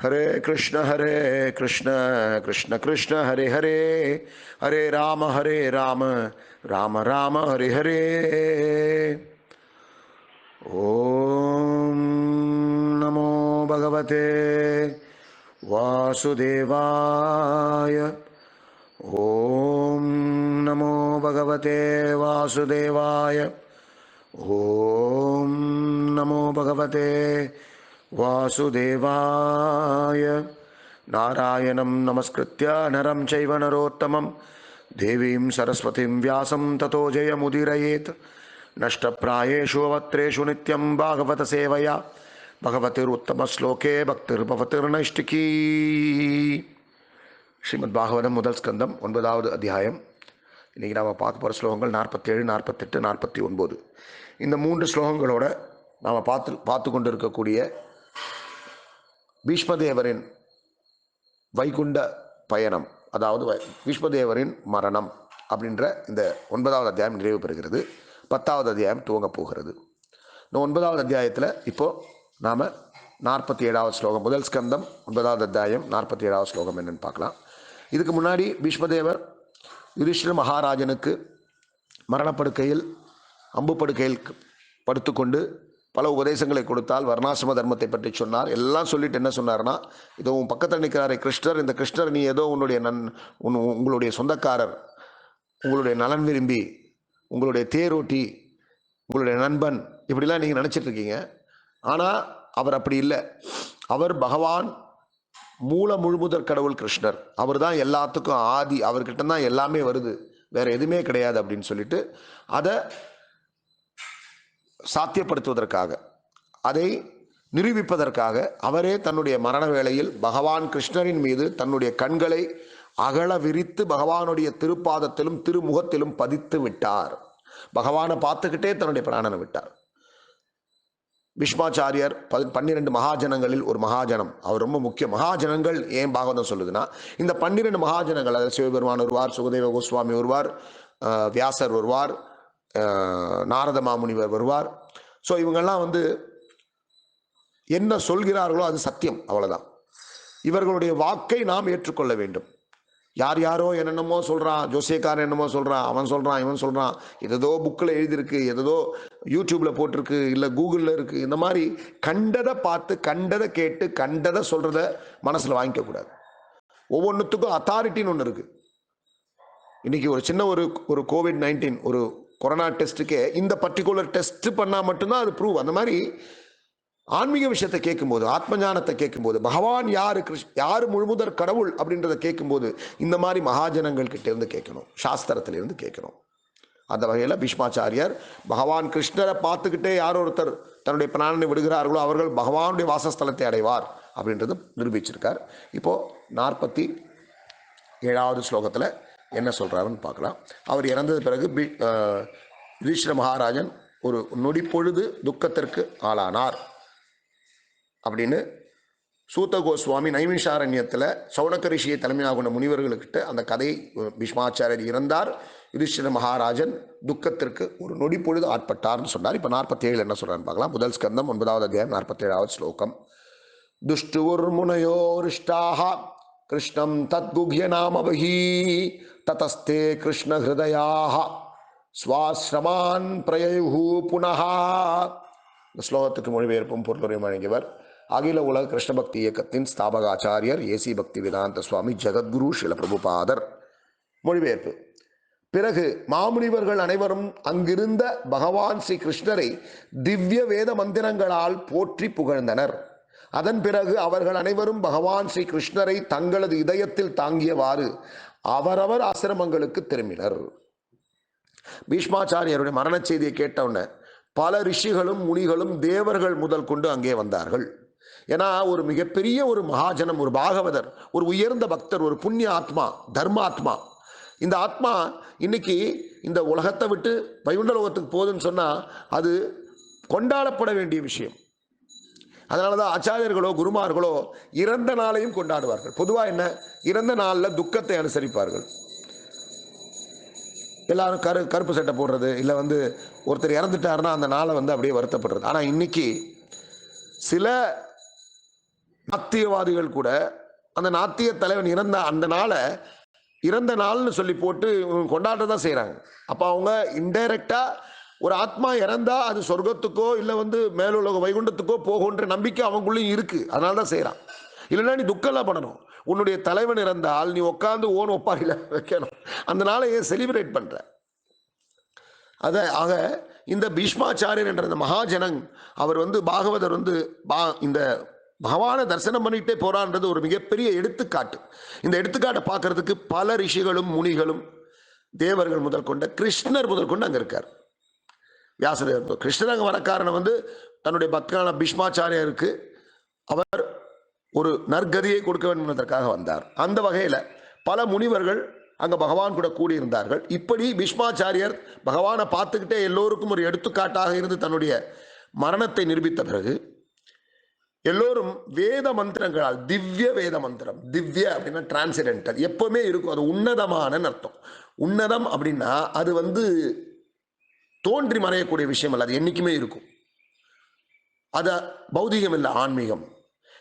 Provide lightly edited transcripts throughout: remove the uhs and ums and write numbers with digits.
Hare Krishna, Krishna Krishna, Hare Hare, Hare Rama, Rama Rama, Hare Hare. Om Namo Bhagavate Vasudevaya. Om Namo Bhagavate Vasudevaya. Om Namo Bhagavate Vasudevaya. Narayanam Namaskritya Naram Chaiva Narottamam Devim Saraswatim Vyasam Tato Jayamudirayet Nashtaprayeshu Avatreshu Nityam Bhagavata Sevaya Bhagavatir Uttama Sloke Bhaktir Bhavatir Naishtiki. Srimad Bhagavatam முதல் ஸ்கந்தம் 9வது அத்தியாயம். இன்றைக்கி நாம் பார்க்க போகிற ஸ்லோகங்கள் 47, 48, 49. இந்த 3 ஸ்லோகங்களோட நாம் பார்த்து கொண்டு இருக்கக்கூடிய பீஷ்மதேவரின் வைகுண்ட பயணம், அதாவது பீஷ்மதேவரின் மரணம் அப்படின்ற இந்த 9வது அத்தியாயம் நிறைவு பெறுகிறது. 10வது அத்தியாயம் துவங்க போகிறது. இந்த 9வது அத்தியாயத்தில் இப்போது நாம் 47வது ஸ்லோகம், முதல் ஸ்கந்தம் 9வது அத்தியாயம் 47வது ஸ்லோகம் என்னென்னு பார்க்கலாம். இதுக்கு முன்னாடி பீஷ்மதேவர் யுதிஷ்டிர மகாராஜனுக்கு மரணப்படுக்கையில் அம்பு படுக்கையில் படுத்துக்கொண்டு பல உபதேசங்களை கொடுத்தால், வர்ணாசிரம தர்மத்தை பற்றி சொன்னார். எல்லாம் சொல்லிட்டு என்ன சொன்னார்னா, இதோ உன் பக்கத்தில் நிற்கிறாரே கிருஷ்ணர், இந்த கிருஷ்ணர் நீ ஏதோ உங்களுடைய சொந்தக்காரர், உங்களுடைய நலன் விரும்பி, உங்களுடைய தேரோட்டி, உங்களுடைய நண்பன், இப்படிலாம் நீங்கள் நினச்சிட்ருக்கீங்க. ஆனால் அவர் அப்படி இல்லை. அவர் பகவான் மூல முழுமுதற் கடவுள் கிருஷ்ணர். அவர் தான் எல்லாத்துக்கும் ஆதி, அவர்கிட்ட தான் எல்லாமே வருது, வேற எதுவுமே கிடையாது அப்படின்னு சொல்லிட்டு அதை சாத்தியப்படுத்துவதற்காக, அதை நிரூபிப்பதற்காக அவரே தன்னுடைய மரண வேளையில் பகவான் கிருஷ்ணரின் மீது தன்னுடைய கண்களை அகல விரித்து பகவானுடைய திருப்பாதத்திலும் திருமுகத்திலும் பதித்து விட்டார். பகவானை பார்த்துக்கிட்டே தன்னுடைய பிராணனை விட்டார். பீஷ்மாச்சாரியர் 12 மகாஜனங்களில் ஒரு மகாஜனம். அவர் ரொம்ப முக்கிய. மகாஜனங்கள் ஏன் பாகவதம் சொல்லுதுன்னா, இந்த 12 மகாஜனங்கள், அதாவது சிவபெருமான் வருவார், சுகதேவ கோஸ்வாமி வருவார், வியாசர் வருவார், நாரத மாமுனிவர் வருவார். ஸோ இவங்கெல்லாம் என்ன சொல்கிறார்களோ அது சத்தியம், அவ்வளோதான். இவர்களுடைய வாக்கை நாம் ஏற்றுக்கொள்ள வேண்டும். யார் யாரோ என்னென்னமோ சொல்கிறான், ஜோசியக்காரன் என்னமோ சொல்கிறான், அவன் சொல்கிறான், இவன் சொல்கிறான், எதோ புக்கில் எழுதியிருக்கு, எதோ யூடியூப்பில் போட்டிருக்கு, இல்லை கூகுளில் இருக்குது, இந்த மாதிரி கண்டதை பார்த்து கண்டதை கேட்டு கண்டதை சொல்கிறத மனசில் வாங்கிக்கக்கூடாது. ஒவ்வொன்றுத்துக்கும் அத்தாரிட்டின்னு ஒன்று இருக்குது. இன்றைக்கி ஒரு சின்ன ஒரு COVID-19 ஒரு கொரோனா டெஸ்ட்டுக்கே இந்த பர்டிகுலர் டெஸ்ட் பண்ணால் மட்டும்தான் அது ப்ரூவ். அந்த மாதிரி ஆன்மீக விஷயத்தை கேட்கும்போது, ஆத்ம ஞானத்தை கேட்கும்போது, பகவான் யார் முழுமுதற் கடவுள் அப்படின்றத கேட்கும்போது இந்த மாதிரி மகாஜனங்கள் கிட்ட இருந்து கேட்கணும், சாஸ்திரத்திலிருந்து கேட்கணும். அந்த வகையில் பீஷ்மாச்சாரியர் பகவான் கிருஷ்ணரை பார்த்துக்கிட்டே யார் ஒருத்தர் தன்னுடைய பிராணனை விடுகிறார்களோ அவர்கள் பகவானுடைய வாசஸ்தலத்தை அடைவார் அப்படின்றது நிரூபிச்சிருக்கார். இப்போது 47வது ஸ்லோகத்தில் என்ன சொல்கிறாருன்னு பார்க்கலாம். அவர் இறந்தது பிறகு யுதிஷ்டிர மகாராஜன் ஒரு நொடி பொழுது துக்கத்திற்கு ஆளானார் அப்படின்னு சூத கோஸ்வாமி நைமிஷாரண்யத்தில் சௌனக ரிஷியை தலைமையாக கொண்ட முனிவர்களுக்கிட்ட அந்த கதை, பீஷ்மாச்சாரியர் இறந்தார், யுதிஷ்டிர மகாராஜன் துக்கத்திற்கு ஒரு நொடி பொழுது ஆட்பட்டார்னு சொன்னார். இப்போ 47 என்ன சொல்கிறான்னு பார்க்கலாம். முதல் ஸ்கந்தம் 9வது அத்தியாயம் 47வது ஸ்லோகம். துஷ்டுர்முனயோரிஷ்டாஹ கிருஷ்ணம் தத்குஹ்ய நாமபஹி ததஸ்தே கிருஷ்ண ஹிருதயாஹ ஸ்வாஸ்ரமான் பிரயயுஹு புனஹ. இந்த ஸ்லோகத்துக்கு மொழிபெயர்ப்பும் பொருளுரையும் வழங்கியவர் அகில உலக கிருஷ்ண பக்தி இயக்கத்தின் ஸ்தாபக ஆச்சாரியர் ஏசி பக்தி வேதாந்த சுவாமி ஜெகத்குரு ஸ்ரீல பிரபுபாதர். மொழிபெயர்ப்பு. பிறகு மாமுனிவர்கள் அனைவரும் அங்கிருந்த பகவான் ஸ்ரீ கிருஷ்ணரை திவ்ய வேத மந்திரங்களால் போற்றி புகழ்ந்தனர். அதன் பிறகு அவர்கள் அனைவரும் பகவான் ஸ்ரீ கிருஷ்ணரை தங்களது இதயத்தில் தாங்கியவாறு அவரவர் ஆசிரமங்களுக்கு திரும்பினர். பீஷ்மாச்சாரியருடைய மரண செய்தியை கேட்டவுடனே பல ரிஷிகளும் முனிகளும் தேவர்கள் முதல் கொண்டு அங்கே வந்தார்கள். ஏன்னா ஒரு மிகப்பெரிய ஒரு மகாஜனம், ஒரு பாகவதர், ஒரு உயர்ந்த பக்தர், ஒரு புண்ணிய ஆத்மா, தர்மாத்மா. இந்த ஆத்மா இன்னைக்கு இந்த உலகத்தை விட்டு வைகுண்ட லோகத்துக்கு போகுதுன்னு சொன்னால் அது கொண்டாடப்பட வேண்டிய விஷயம். அதனால தான் ஆச்சாரியர்களோ குருமார்களோ இறந்த நாளையும் கொண்டாடுவார்கள். பொதுவாக என்ன, இறந்த நாளில் துக்கத்தை அனுசரிப்பார்கள். எல்லாரும் கருப்பு சட்டை போடுறது, இல்லை ஒருத்தர் இறந்துட்டாருன்னா அந்த நாளை அப்படியே வருத்தப்படுறது. ஆனால் இன்னைக்கு சில நாத்தியவாதிகள் கூட அந்த நாத்திய தலைவன் இறந்த அந்த நாளை இறந்த நாள்னு சொல்லி போட்டு கொண்டாட தான் செய்கிறாங்க. அப்போ அவங்க இன்டைரக்டா ஒரு ஆத்மா இறந்தா அது சொர்க்கத்துக்கோ இல்லை மேலுலக வைகுண்டத்துக்கோ போகுன்ற நம்பிக்கை அவங்களும் இருக்கு. அதனால தான் செய்கிறான். இல்லைன்னா நீ துக்கம்லாம் பண்ணணும். உன்னுடைய தலைவன் இறந்தால் நீ உட்காந்து ஓன் ஒப்பாரியில் வைக்கணும். அந்த நாளை ஏன் செலிப்ரேட் பண்ற? ஆக இந்த பீஷ்மாச்சாரியர் என்ற இந்த மகாஜனன் அவர் பாகவதர் இந்த பகவானை தரிசனம் பண்ணிட்டே போறான்றது ஒரு மிகப்பெரிய எடுத்துக்காட்டு. இந்த எடுத்துக்காட்டை பார்க்கறதுக்கு பல ரிஷிகளும் முனிகளும் தேவர்கள் முதல் கொண்ட கிருஷ்ணர் முதல் கொண்டு அங்கே இருக்கார். வியாசதேவர் கிருஷ்ணர் அங்கே வர காரணம் தன்னுடைய பக்தனான பீஷ்மாச்சாரியருக்கு அவர் ஒரு நற்கதியை கொடுக்க வேண்டும் என்பதற்காக வந்தார். அந்த வகையில் பல முனிவர்கள் அங்கே பகவான் கூட கூடியிருந்தார்கள். இப்படி பீஷ்மாச்சாரியர் பகவானை பார்த்துக்கிட்டே எல்லோருக்கும் ஒரு எடுத்துக்காட்டாக இருந்து தன்னுடைய மரணத்தை நிரூபித்த பிறகு எல்லோரும் வேத மந்திரங்களால், திவ்ய வேத மந்திரம், திவ்ய அப்படின்னா டிரான்சிடென்டல், எப்பவுமே இருக்கும். அது உன்னதமான அர்த்தம். உன்னதம் அப்படின்னா அது தோன்றி மறையக்கூடிய விஷயம் அல்ல, அது என்னைக்குமே இருக்கும். அது பௌதிகம் இல்லை, ஆன்மீகம்.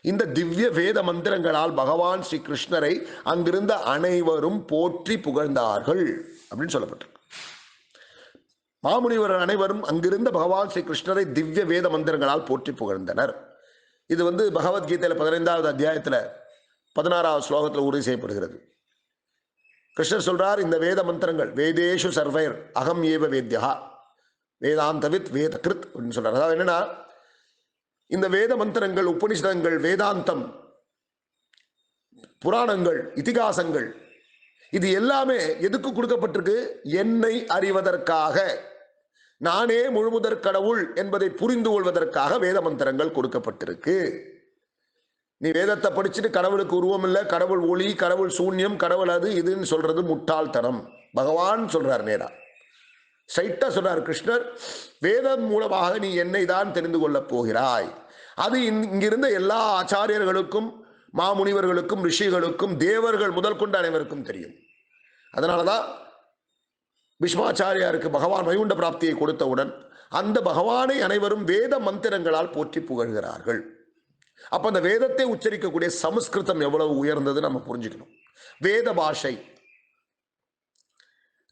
இந்த திவ்ய வேத மந்திரங்களால் பகவான் ஸ்ரீ கிருஷ்ணரை அங்கிருந்த அனைவரும் போற்றி புகழ்ந்தார்கள் அப்படின்னு சொல்லப்பட்டிருக்கு. மாமுனிவர்கள் அனைவரும் அங்கிருந்த பகவான் ஸ்ரீ கிருஷ்ணரை திவ்ய வேத மந்திரங்களால் போற்றி புகழ்ந்தனர். இது பகவத்கீதையில 15வது அத்தியாயத்தில் 16வது ஸ்லோகத்தில் உறுதி செய்யப்படுகிறது. கிருஷ்ணர் சொல்றார், இந்த வேத மந்திரங்கள் வேதேஷு சர்வைர் அகம் ஏவ வேத்யா வேதாந்தவித் வேத கிருத் அப்படின்னு சொல்றார். அதாவது என்னன்னா, இந்த வேத மந்திரங்கள், உபனிஷதங்கள், வேதாந்தம், புராணங்கள், இதிகாசங்கள், இது எல்லாமே எதுக்கு கொடுக்கப்பட்டிருக்கு? என்னை அறிவதற்காக, நானே முழுமுதற் கடவுள் என்பதை புரிந்து கொள்வதற்காக வேத மந்திரங்கள் கொடுக்கப்பட்டிருக்கு. நீ வேதத்தை படிச்சுட்டு கடவுளுக்கு உருவம் இல்லை, கடவுள் ஒளி, கடவுள் சூன்யம், கடவுள் அது இதுன்னு சொல்றது முட்டாள்தனம். பகவான் சொல்றார், நேரா ஸ்ட்ரைட்டா சொல்றார் கிருஷ்ணர், வேதம் மூலமாக நீ என்னை தான் தெரிந்து கொள்ளப் போகிறாய். அது இங்கிருந்த எல்லா ஆச்சாரியர்களுக்கும், மாமுனிவர்களுக்கும், ரிஷிகளுக்கும், தேவர்கள் முதல் கொண்டு அனைவருக்கும் தெரியும். அதனாலதான் பீஷ்மாச்சாரியாருக்கு பகவான் வைகுண்ட பிராப்தியை கொடுத்தவுடன் அந்த பகவானை அனைவரும் வேத மந்திரங்களால் போற்றி புகழ்கிறார்கள். அப்ப அந்த வேதத்தை உச்சரிக்கக்கூடிய சமஸ்கிருதம் எவ்வளவு உயர்ந்தது நம்ம புரிஞ்சுக்கணும். வேத பாஷை,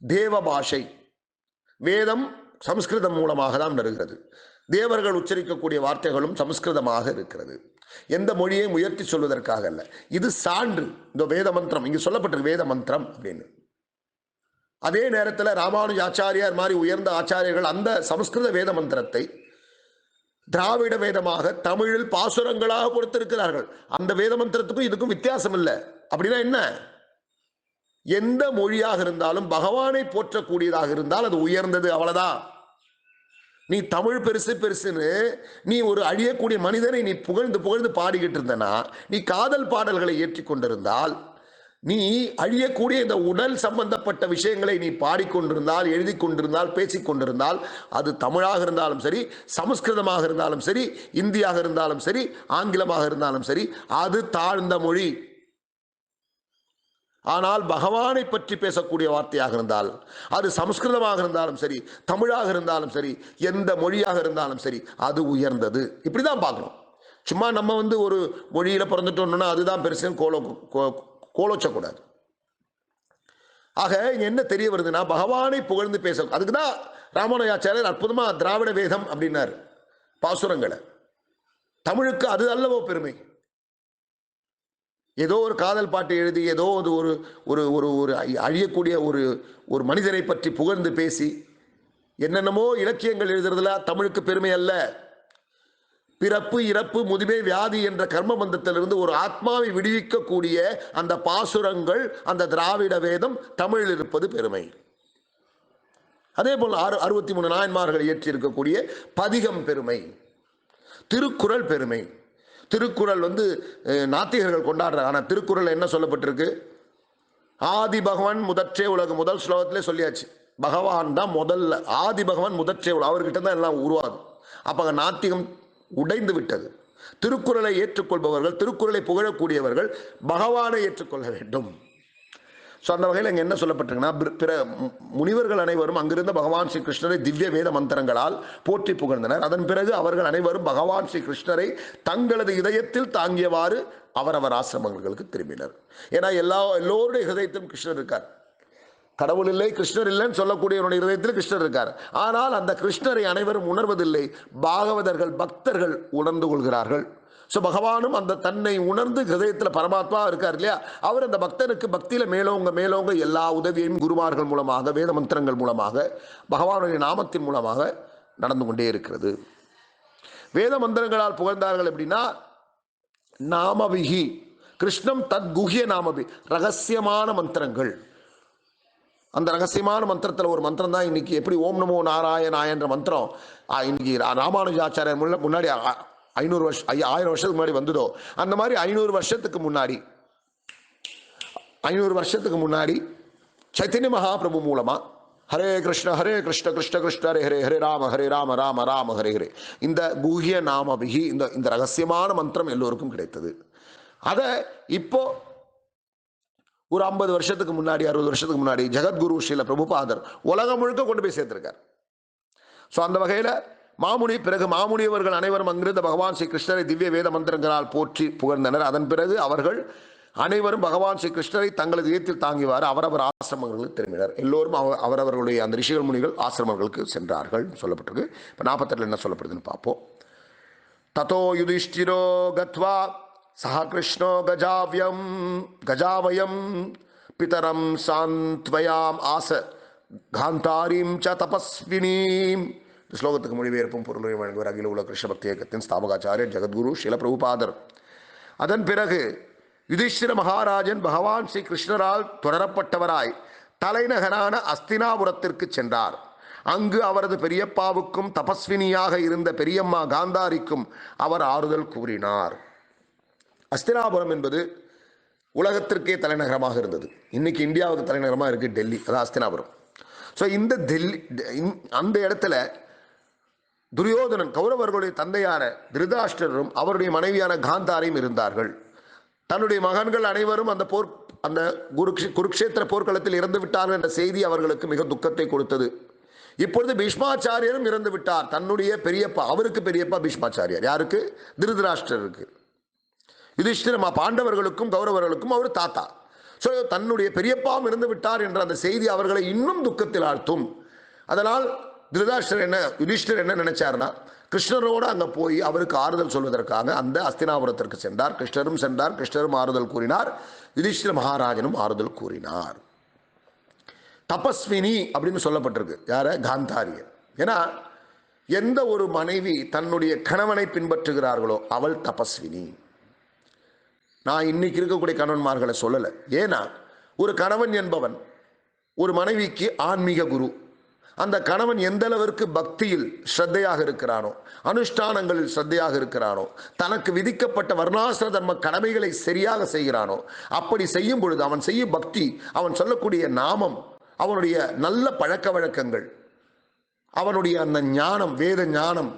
தேவ பாஷை, வேதம் சமஸ்கிருதம் மூலமாக தான் வருகிறது. தேவர்கள் உச்சரிக்கக்கூடிய வார்த்தைகளும் சமஸ்கிருதமாக இருக்கிறது. எந்த மொழியை முயற்சி சொல்வதற்காக அல்ல, இது சான்று. இந்த வேத மந்திரம் இங்கு சொல்லப்பட்டிருக்கு, வேத மந்திரம் அப்படின்னு. அதே நேரத்தில் ராமானுஜ ஆச்சாரியார் மாதிரி உயர்ந்த ஆச்சாரியர்கள் அந்த சமஸ்கிருத வேத மந்திரத்தை திராவிட வேதமாக தமிழில் பாசுரங்களாக கொடுத்திருக்கிறார்கள். அந்த வேத மந்திரத்துக்கும் இதுக்கும் வித்தியாசம் இல்லை. அப்படின்னா என்ன? எந்த மொழியாக இருந்தாலும் பகவானை போற்றக்கூடியதாக இருந்தால் அது உயர்ந்தது, அவ்வளவுதான். நீ தமிழ் பெருசு பெருசுன்னு நீ ஒரு அழியக்கூடிய மனிதனை நீ புகழ்ந்து புகழ்ந்து பாடிக்கிட்டு இருந்தனா, நீ காதல் பாடல்களை ஏற்றிக்கொண்டிருந்தால், நீ அழியக்கூடிய இந்த உடல் சம்பந்தப்பட்ட விஷயங்களை நீ பாடிக்கொண்டிருந்தால், எழுதி கொண்டிருந்தால், பேசிக்கொண்டிருந்தால், அது தமிழாக இருந்தாலும் சரி, சமஸ்கிருதமாக இருந்தாலும் சரி, இந்தியாக இருந்தாலும் சரி, ஆங்கிலமாக இருந்தாலும் சரி, அது தாழ்ந்த மொழி. ஆனால் பகவானை பற்றி பேசக்கூடிய வார்த்தையாக இருந்தால், அது சமஸ்கிருதமாக இருந்தாலும் சரி, தமிழாக இருந்தாலும் சரி, எந்த மொழியாக இருந்தாலும் சரி, அது உயர்ந்தது. இப்படிதான் பார்க்கணும். சும்மா நம்ம ஒரு மொழியில பிறந்துட்டோம்னா அதுதான் பெருசுன்னு கோலோச்சக்கூடாது. ஆக என்ன தெரிய வருதுன்னா, பகவானை புகழ்ந்து பேச, அதுக்குதான் ராமானுஜாச்சாரியர் அற்புதமா திராவிட வேதம் அப்படின்னாரு. பாசுரங்களை தமிழுக்கு அது அல்லவோ பெருமை. ஏதோ ஒரு காதல் பாட்டு எழுதி, ஏதோ ஒரு ஒரு ஒரு ஒரு அழியக்கூடிய ஒரு மனிதரை பற்றி புகழ்ந்து பேசி என்னென்னமோ இலக்கியங்கள் எழுதுறதுல தமிழுக்கு பெருமை அல்ல. பிறப்பு, இறப்பு, முதுமை, வியாதி என்ற கர்ம பந்தத்திலிருந்து ஒரு ஆத்மாவை விடுவிக்கக்கூடிய அந்த பாசுரங்கள், அந்த திராவிட வேதம் தமிழில் இருப்பது பெருமை. அதே போல் 63 நாயன்மார்கள் இயற்றி இருக்கக்கூடிய பதிகம் பெருமை, திருக்குறள் பெருமை. திருக்குறள் நாத்திகர்கள் கொண்டாடுறாங்க. ஆனால் திருக்குறள் என்ன சொல்லப்பட்டிருக்கு? ஆதி பகவான் முதற்றே உலகம். முதல் ஸ்லோகத்திலே சொல்லியாச்சு, பகவான் தான் முதல்ல, ஆதி பகவான் முதற்றே உலகம், அவர்கிட்ட தான் எல்லாம் உருவாகும். அப்ப நாத்திகம் உடைந்து விட்டது. திருக்குறளை ஏற்றுக்கொள்பவர்கள், திருக்குறளை புகழக்கூடியவர்கள் பகவானை ஏற்றுக்கொள்ள வேண்டும். ஸோ அந்த வகையில் இங்கே என்ன சொல்லப்பட்டிருக்குன்னா, பிற முனிவர்கள் அனைவரும் அங்கிருந்த பகவான் ஸ்ரீ கிருஷ்ணரை திவ்ய வேத மந்திரங்களால் போற்றி புகழ்ந்தனர். அதன் பிறகு அவர்கள் அனைவரும் பகவான் ஸ்ரீ கிருஷ்ணரை தங்களது இதயத்தில் தாங்கியவாறு அவரவர் ஆசிரமங்களுக்கு திரும்பினர். ஏன்னா எல்லோருடைய ஹிருதயத்திலும் கிருஷ்ணர் இருக்கார். கடவுள் இல்லை, கிருஷ்ணர் இல்லைன்னு சொல்லக்கூடியவருடைய இதயத்தில் கிருஷ்ணர் இருக்கார். ஆனால் அந்த கிருஷ்ணரை அனைவரும் உணர்வதில்லை. பாகவதர்கள், பக்தர்கள் உணர்ந்து கொள்கிறார்கள். ஸோ பகவானும் அந்த தன்னை உணர்ந்து ஹிருதயத்தில் பரமாத்மா இருக்கார் இல்லையா, அவர் அந்த பக்தனுக்கு பக்தியில் மேலோங்க எல்லா உதவியையும் குருமார்கள் மூலமாக, வேத மந்திரங்கள் மூலமாக, பகவானுடைய நாமத்தின் மூலமாக நடந்து கொண்டே இருக்கிறது. வேத மந்திரங்களால் புகழ்ந்தார்கள் எப்படின்னா, நாமவிகி கிருஷ்ணம் தத் குஹ்ய நாமபி, ரகசியமான மந்திரங்கள். அந்த ரகசியமான மந்திரத்தில் ஒரு மந்திரம் தான் இன்னைக்கு எப்படி ஓம் நமோ நாராயணாய என்ற மந்திரம் இன்னைக்கு ராமானுஜாச்சாரியர் முன்னாடி 1000 வருஷத்துக்கு முன்னாடி வந்ததோ, அந்த மாதிரி 500 வருஷத்துக்கு முன்னாடி சைத்தன்ய மகாபிரபு மூலமா ஹரே கிருஷ்ண கிருஷ்ண கிருஷ்ண ஹரே ஹரே, ஹரே ராம ராம ராம ஹரே ஹரே, இந்த குஹ்ய நாமபிகி, இந்த ரகசியமான மந்திரம் எல்லோருக்கும் கிடைத்தது. அதை இப்போ ஒரு 50 வருஷத்துக்கு முன்னாடி, 60 வருஷத்துக்கு முன்னாடி ஜெகத்குரு ஸ்ரீல பிரபுபாதர் உலகம் முழுக்க கொண்டு போய் சேர்த்திருக்கார். ஸோ அந்த வகையில் பிறகு மாமுனியவர்கள் அனைவரும் அங்கிருந்த பகவான் ஸ்ரீ கிருஷ்ணரை திவ்ய வேத மந்திரங்களால் போற்றி புகழ்ந்தனர். அதன் பிறகு அவர்கள் அனைவரும் பகவான் ஸ்ரீ கிருஷ்ணரை தங்களது இதயத்தில் தாங்கிவாறு அவரவர் ஆசிரமங்களுக்கு திரும்பினர். எல்லோரும் அவரவர்களுடைய அந்த ரிஷிகள் முனிகள் ஆசிரமங்களுக்கு சென்றார்கள் சொல்லப்பட்டிருக்கு. இப்போ 48 என்ன சொல்லப்படுதுன்னு பார்ப்போம். ததோ யுதிஷ்டிரோ கத்வா சஹ கிருஷ்ணோ கஜாவயம் பிதரம் சாந்த்வயாம் ஆச காந்தாரீம் ச தபஸ்வினீம். ஸ்லோகத்துக்கு மொழிபெயர்ப்பும் பொருளையும் வழங்குவர் அகில உலக கிருஷ்ண பக்தி இயக்கத்தின் ஸ்தாபகாச்சாரியர் ஜெகத்குரு ஸ்ரீல பிரபுபாதர். அதன் பிறகு யுதிஷ்டிர மகாராஜன் பகவான் ஸ்ரீ கிருஷ்ணரால் தொடரப்பட்டவராய் தலைநகரான அஸ்தினாபுரத்திற்கு சென்றார். அங்கு அவரது பெரியப்பாவுக்கும் தபஸ்வினியாக இருந்த பெரியம்மா காந்தாரிக்கும் அவர் ஆறுதல் கூறினார். அஸ்தினாபுரம் என்பது உலகத்திற்கே தலைநகரமாக இருந்தது. இன்னைக்கு இந்தியாவுக்கு தலைநகரமாக இருக்கு டெல்லி, அதான் அஸ்தினாபுரம். ஸோ இந்த அந்த இடத்துல துரியோதனன், கௌரவர்களுடைய தந்தையான திருதராஷ்டிரரும் அவருடைய மனைவியான காந்தாரியும் இருந்தார்கள். தன்னுடைய மகன்கள் அனைவரும் அந்த குருக்ஷேத்திர போர்க்களத்தில் இறந்து விட்டார்கள் என்ற செய்தி அவர்களுக்கு மிக துக்கத்தை கொடுத்தது. இப்பொழுது பீஷ்மாச்சாரியரும் இறந்து விட்டார். தன்னுடைய பெரியப்பா, அவருக்கு பெரியப்பா பீஷ்மாச்சாரியர், யாருக்கு? திருதராஷ்டிரருக்கு. யுதிஷ்டிர பாண்டவர்களுக்கும் கௌரவர்களுக்கும் அவர் தாத்தா. ஸோ தன்னுடைய பெரியப்பாவும் இறந்து விட்டார் என்ற அந்த செய்தி அவர்களை இன்னும் துக்கத்தில் ஆழ்த்தும். அதனால் யுதிஷ்டிரர் என்ன நினைச்சார்னா, கிருஷ்ணரோடு அங்கே போய் அவருக்கு ஆறுதல் சொல்வதற்காக அந்த அஸ்தினாபுரத்திற்கு சென்றார். கிருஷ்ணரும் சென்றார், கிருஷ்ணரும் ஆறுதல் கூறினார், யுதிஷ்டிர மகாராஜனும் ஆறுதல் கூறினார். தபஸ்வினி அப்படின்னு சொல்லப்பட்டிருக்கு யார? காந்தாரியர். ஏன்னா எந்த ஒரு மனைவி தன்னுடைய கணவனை பின்பற்றுகிறார்களோ அவள் தபஸ்வினி. நான் இன்னைக்கு இருக்கக்கூடிய கணவன்மார்களை சொல்லலை. ஏன்னா ஒரு கணவன் என்பவன் ஒரு மனைவிக்கு ஆன்மீக குரு. அந்த கணவன் எந்த அளவிற்கு பக்தியில் ஸ்ரத்தையாக இருக்கிறானோ, அனுஷ்டானங்களில் ஸ்ரத்தையாக இருக்கிறானோ, தனக்கு விதிக்கப்பட்ட வர்ணாசிர தர்ம கடமைகளை சரியாக செய்கிறானோ, அப்படி செய்யும் பொழுது அவன் செய்யும் பக்தி, அவன் சொல்லக்கூடிய நாமம், அவனுடைய நல்ல பழக்க வழக்கங்கள், அவனுடைய அந்த ஞானம், வேத ஞானம்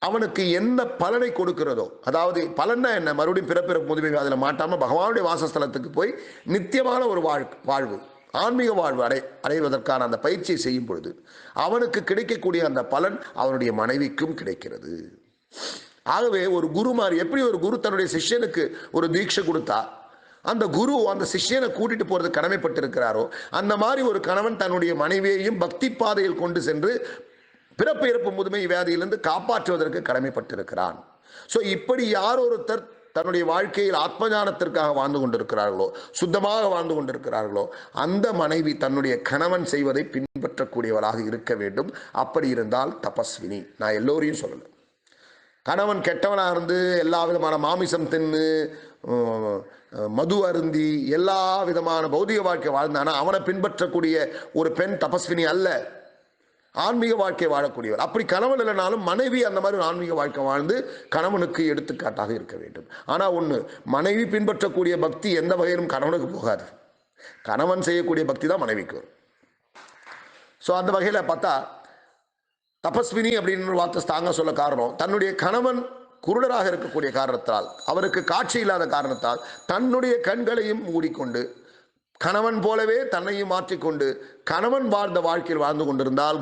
அவனுக்கு என்ன பலனை கொடுக்கிறதோ, அதாவது பலன்னா என்ன, மறுபடியும் பிறப்பிறப்பு முதுமை அதில் மாட்டாமல் பகவானுடைய வாசஸ்தலத்துக்கு போய் நித்தியமான ஒரு வாழ்வு, ஆன்மீக வாழ்வு அடைவதற்கான அந்த பயிற்சியை செய்யும் பொழுது அவனுக்கு கிடைக்கக்கூடிய அந்த பலன் அவனுடைய மனைவிக்கும் கிடைக்கிறது. ஆகவே ஒரு குருமார் எப்படி ஒரு குரு தன்னுடைய சிஷ்யனுக்கு ஒரு தீட்சை கொடுத்தா அந்த குரு அந்த சிஷ்யனை கூட்டிட்டு போறது கடமைப்பட்டிருக்கிறாரோ, அந்த மாதிரி ஒரு கணவன் தன்னுடைய மனைவியையும் பக்தி பாதையில் கொண்டு சென்று பிறப்பு இறப்பு முதுமை வியாதியிலிருந்து காப்பாற்றுவதற்கு கடமைப்பட்டிருக்கிறான். ஸோ இப்படி யார் ஒருத்தர் தன்னுடைய வாழ்க்கையில் ஆத்மஞானத்திற்காக வாழ்ந்து கொண்டிருக்கிறார்களோ, சுத்தமாக வாழ்ந்து கொண்டிருக்கிறார்களோ, அந்த மனைவி தன்னுடைய கணவன் செய்வதை பின்பற்றக்கூடியவளாக இருக்க வேண்டும். அப்படி இருந்தால் தபஸ்வினி. நான் எல்லோரையும் சொல்லலை. கணவன் கெட்டவனாக இருந்து எல்லா விதமான மாமிசம் தின்னு மது அருந்தி எல்லா விதமான பௌதிக வாழ்க்கை வாழ்ந்தானா அவனை பின்பற்றக்கூடிய ஒரு பெண் தபஸ்வினி அல்ல, ஆன்மீக வாழ்க்கை வாழக்கூடியவர். அப்படி கணவன் இல்லைனாலும் மனைவி அந்த மாதிரி ஒரு ஆன்மீக வாழ்க்கை வாழ்ந்து கணவனுக்கு எடுத்துக்காட்டாக இருக்க வேண்டும். ஆனால் ஒன்று, மனைவி பின்பற்றக்கூடிய பக்தி எந்த வகையிலும் கணவனுக்கு போகாது. கணவன் செய்யக்கூடிய பக்தி தான் மனைவிக்கு வரும். ஸோ அந்த வகையில் பார்த்தா தபஸ்வினி அப்படின்னு வார்த்தை தாங்க சொல்ல காரணம், தன்னுடைய கணவன் குருடராக இருக்கக்கூடிய காரணத்தால், அவருக்கு காட்சி இல்லாத காரணத்தால் தன்னுடைய கண்களையும் மூடிக்கொண்டு கணவன் போலவே தன்னையும் மாற்றிக்கொண்டு கணவன் வாழ்ந்த வாழ்க்கையில் வாழ்ந்து கொண்டிருந்தால்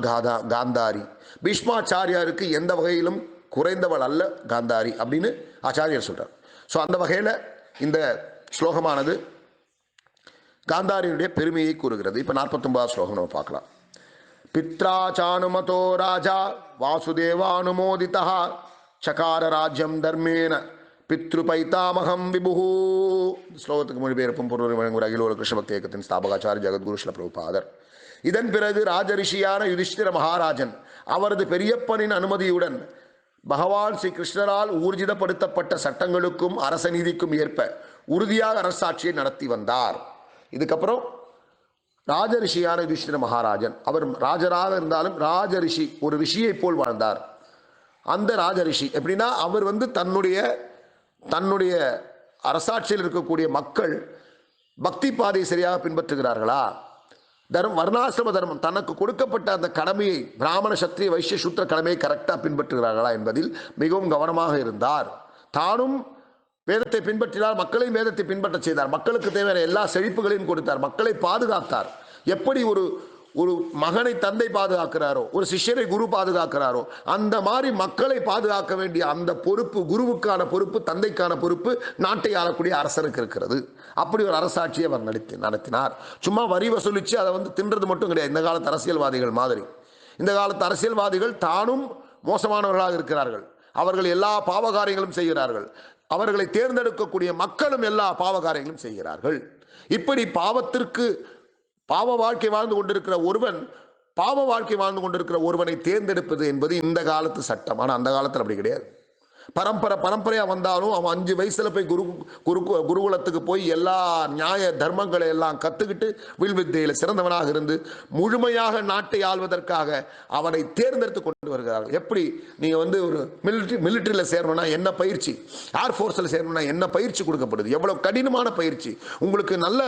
காந்தாரி. பீஷ்மாச்சாரியாருக்கு எந்த வகையிலும் குறைந்தவள் அல்ல காந்தாரி அப்படின்னு ஆச்சாரியர் சொல்றார். ஸோ அந்த வகையில் இந்த ஸ்லோகமானது காந்தாரியுடைய பெருமையை கூறுகிறது. இப்போ 49 ஸ்லோகம் நம்ம பார்க்கலாம். பித்ராச்சானுமதோ ராஜா வாசுதேவானுமோதிதா சகார ராஜ்யம் தர்மேன பித்ரு பைத்தாமகம் விபுஹு. ஸ்லோகத்துக்கு மொழிபெயர்ப்பும் பொருள் வழங்குகிற அகில உலக கிருஷ்ண பக்தி இயக்கத்தின் ஸ்தாபகாச்சாரிய ஜெகத்குரு ஸ்ரீல பிரபுபாதர். இதன் பிறகு ராஜரிஷியான யுதிஷ்டிர மகாராஜன் அவரது பெரியப்பனின் அனுமதியுடன் பகவான் ஸ்ரீ கிருஷ்ணரால் ஊர்ஜிதப்படுத்தப்பட்ட சட்டங்களுக்கும் அரச நீதிக்கும் ஏற்ப உறுதியாக அரசாட்சியை நடத்தி வந்தார். இதுக்கப்புறம் ராஜரிஷியான யுதிஷ்டிர மகாராஜன் அவர் ராஜராக இருந்தாலும் ராஜரிஷி, ஒரு ரிஷியை போல் வாழ்ந்தார். அந்த ராஜரிஷி எப்படின்னா அவர் தன்னுடைய அரசாட்சியில் இருக்கக்கூடிய மக்கள் பக்தி பாதையை சரியாக பின்பற்றுகிறார்களா, வர்ணாசிரம தர்மம் தனக்கு கொடுக்கப்பட்ட அந்த கடமையை பிராமண சத்திரிய வைசிய சூத்திர கடமையை கரெக்டாக பின்பற்றுகிறார்களா என்பதில் மிகவும் கவனமாக இருந்தார். தானும் வேதத்தை பின்பற்றினார், மக்களையும் வேதத்தை பின்பற்ற செய்தார், மக்களுக்கு தேவையான எல்லா செழிப்புகளையும் கொடுத்தார், மக்களை பாதுகாத்தார். எப்படி ஒரு மகனை தந்தை பாதுகாக்கிறாரோ, ஒரு சிஷ்யரை குரு பாதுகாக்கிறாரோ, அந்த மாதிரி மக்களை பாதுகாக்க வேண்டிய அந்த பொறுப்பு, குருவுக்கான பொறுப்பு, தந்தைக்கான பொறுப்பு நாட்டை ஆளக்கூடிய அரசனுக்கு இருக்கிறது. அப்படி ஒரு அரசாட்சியை அவர் நடத்தினார். சும்மா வரி வசூலிச்சு அதை தின்றது மட்டும் கிடையாது. இந்த காலத்து அரசியல்வாதிகள் மாதிரி இந்த காலத்து அரசியல்வாதிகள் தானும் மோசமானவர்களாக இருக்கிறார்கள். அவர்கள் எல்லா பாவகாரியங்களும் செய்கிறார்கள். அவர்களை தேர்ந்தெடுக்கக்கூடிய மக்களும் எல்லா பாவகாரியங்களும் செய்கிறார்கள். இப்படி பாவ வாழ்க்கை வாழ்ந்து கொண்டிருக்கிற ஒருவனை தேர்ந்தெடுப்பது என்பது இந்த காலத்து சட்டம். ஆனால் அந்த காலத்தில் அப்படி கிடையாது. பரம்பரையா வந்தாலும் அவன் 5 வயசுல போய் குருகுலத்துக்கு போய் எல்லா நியாய தர்மங்களை எல்லாம் கத்துக்கிட்டு வில்வித்தையில சிறந்தவனாக இருந்து முழுமையாக நாட்டை ஆள்வதற்காக அவனை தேர்ந்தெடுத்து கொண்டு வருகிறார்கள். எப்படி நீங்க ஒரு மிலிட்டரியில சேரணும்னா என்ன பயிற்சி, ஏர்ஃபோர்ஸ்ல சேரணும்னா என்ன பயிற்சி கொடுக்கப்படுது, எவ்வளவு கடினமான பயிற்சி, உங்களுக்கு நல்ல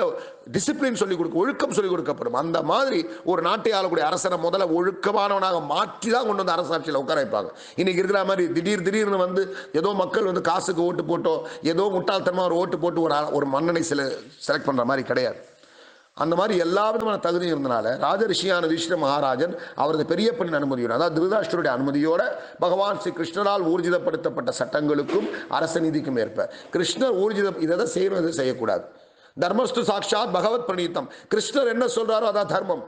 டிசிப்ளின் சொல்லிக் ஒழுக்கம் சொல்லிக் கொடுக்கப்படும். அந்த மாதிரி ஒரு நாட்டை ஆளக்கூடிய அரசனை முதல்ல ஒழுக்கமானவனாக மாற்றி தான் கொண்டு வந்து அரசாட்சியில் உட்கார வைப்பாங்க. இன்னைக்கு இருக்கிற மாதிரி திடீர்னு ஏதோ மக்கள் காசுக்கு ஓட்டு போட்டோ ஏதோ முட்டாள்தனமா ஒரு ஓட்டு போட்டு ஒரு மன்னனை செலக்ட் பண்ற மாதிரி கிடையாது. அந்த மாதிரி எல்லா விதமான தகுதி இருந்தனால ராஜரிஷியான யுதிஷ்டிர மகாராஜன் அவரது பெரியப்பனின் அனுமதியோட, அதாவது திருதராஷ்டிரருடைய அனுமதியோட பகவான் ஸ்ரீ கிருஷ்ணரால் ஊர்ஜிதப்படுத்தப்பட்ட சட்டங்களுக்கும் அரச நீதிக்கும் ஏற்ப கிருஷ்ணர் இதை செய்யறது செய்யக்கூடாது. தர்மஸ்து சாட்சாத் பகவத் பிரணீத்தம். கிருஷ்ணர் என்ன சொல்றாரோ அதான் தர்மம்.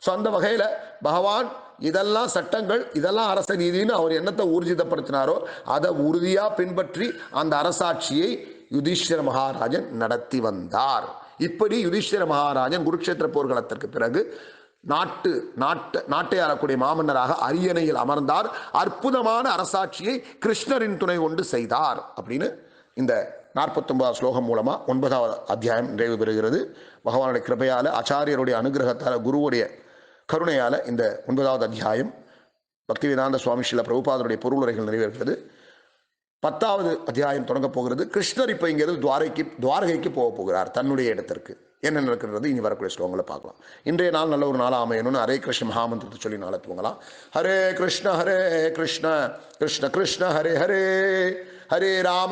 ஸோ அந்த வகையில் பகவான் இதெல்லாம் சட்டங்கள், இதெல்லாம் அரச நீதினு அவர் என்னத்தை ஊர்ஜிதப்படுத்தினாரோ அதை உறுதியாக பின்பற்றி அந்த அரசாட்சியை யுதிஷ்டிர மகாராஜன் நடத்தி வந்தார். இப்படி யுதிஷ்டிர மகாராஜன் குருக்ஷேத்திர போர்க்களத்திற்கு பிறகு நாட்டை ஆளக்கூடிய மாமன்னராக அரியணையில் அமர்ந்தார். அற்புதமான அரசாட்சியை கிருஷ்ணரின் துணை கொண்டு செய்தார் அப்படின்னு இந்த 49 ஸ்லோகம் மூலமா 9வது அத்தியாயம் நிறைவு பெறுகிறது. பகவானுடைய கிருபையால, ஆச்சாரியருடைய அனுகிரகத்தால, குருவுடைய கருணையால இந்த 9வது அத்தியாயம் பக்திவேதாந்த சுவாமி ஸ்ரீல பிரபுபாதருடைய பொருளுரைகள் நிறைவேறுகிறது. 10வது அத்தியாயம் தொடங்க போகிறது. கிருஷ்ணர் இப்போ இங்கிருந்து துவாரகைக்கு போக போகிறார், தன்னுடைய இடத்திற்கு. என்ன நடக்கிறது இனி வரக்கூடிய ஸ்லோகங்களை பார்க்கலாம். இன்றைய நாள் நல்ல ஒரு நாளாக அமையணும்னு ஹரே கிருஷ்ண மகாமந்திரத்தை சொல்லி நாளை தூங்கலாம். ஹரே கிருஷ்ண கிருஷ்ண கிருஷ்ண ஹரே ஹரே, ஹரே ராம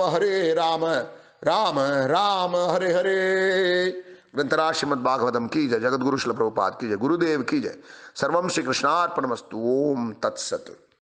ராம ராம ஹரே ஹரே. ग्रंथरा श्रीमद् भागवतम की जय, जगद्गुरु श्रील प्रभुपाद की जय, गुरुदेव की जय. सर्वं श्री कृष्णार्पणमस्तु. ओम तत्सत.